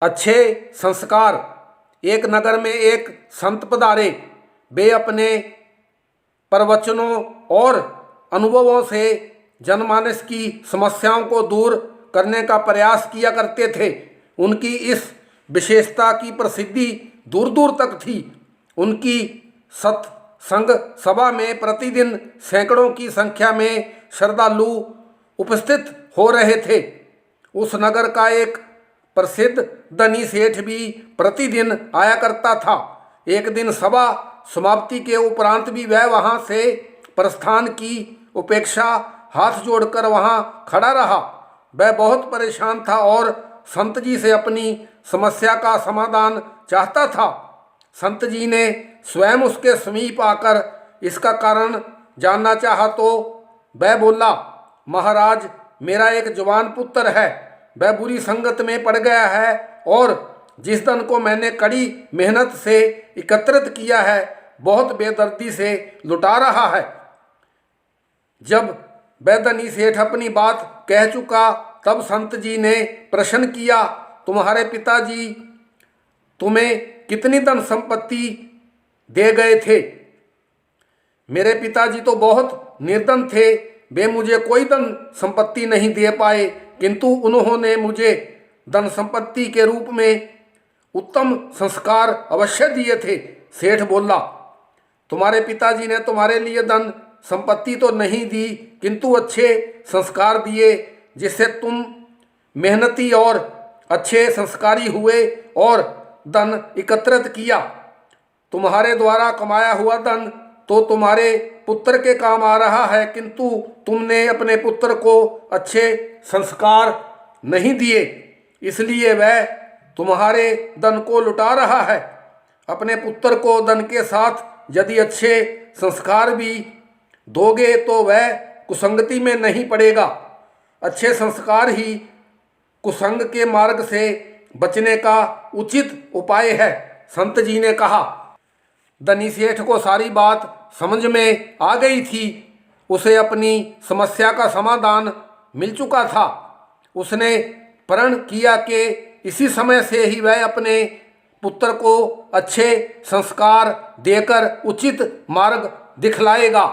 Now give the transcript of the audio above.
अच्छे संस्कार। एक नगर में एक संत पधारे। वे अपने प्रवचनों और अनुभवों से जनमानस की समस्याओं को दूर करने का प्रयास किया करते थे। उनकी इस विशेषता की प्रसिद्धि दूर दूर तक थी। उनकी सत्संग सभा में प्रतिदिन सैकड़ों की संख्या में श्रद्धालु उपस्थित हो रहे थे। उस नगर का एक प्रसिद्ध धनी सेठ भी प्रतिदिन आया करता था। एक दिन सभा समाप्ति के उपरांत भी वह वहां से प्रस्थान की उपेक्षा हाथ जोड़कर वहां खड़ा रहा। वह बहुत परेशान था और संत जी से अपनी समस्या का समाधान चाहता था। संत जी ने स्वयं उसके समीप आकर इसका कारण जानना चाहा तो वह बोला, महाराज, मेरा एक जवान पुत्र है। वह बुरी संगत में पड़ गया है और जिस धन को मैंने कड़ी मेहनत से एकत्रित किया है बहुत बेदर्दी से लुटा रहा है। जब वह धनी सेठ अपनी बात कह चुका तब संत जी ने प्रश्न किया, तुम्हारे पिताजी तुम्हें कितनी धन संपत्ति दे गए थे? मेरे पिताजी तो बहुत निर्धन थे। वे मुझे कोई धन संपत्ति नहीं दे पाए, किंतु उन्होंने मुझे धन संपत्ति के रूप में उत्तम संस्कार अवश्य दिए थे। सेठ बोला, तुम्हारे पिताजी ने तुम्हारे लिए धन संपत्ति तो नहीं दी, किंतु अच्छे संस्कार दिए, जिससे तुम मेहनती और अच्छे संस्कारी हुए और धन एकत्रित किया। तुम्हारे द्वारा कमाया हुआ धन तो तुम्हारे पुत्र के काम आ रहा है, किंतु तुमने अपने पुत्र को अच्छे संस्कार नहीं दिए, इसलिए वह तुम्हारे धन को लुटा रहा है। अपने पुत्र को धन के साथ यदि अच्छे संस्कार भी दोगे तो वह कुसंगति में नहीं पड़ेगा। अच्छे संस्कार ही कुसंग के मार्ग से बचने का उचित उपाय है, संत जी ने कहा। धनी सेठ को सारी बात समझ में आ गई थी। उसे अपनी समस्या का समाधान मिल चुका था। उसने प्रण किया कि इसी समय से ही वह अपने पुत्र को अच्छे संस्कार देकर उचित मार्ग दिखलाएगा।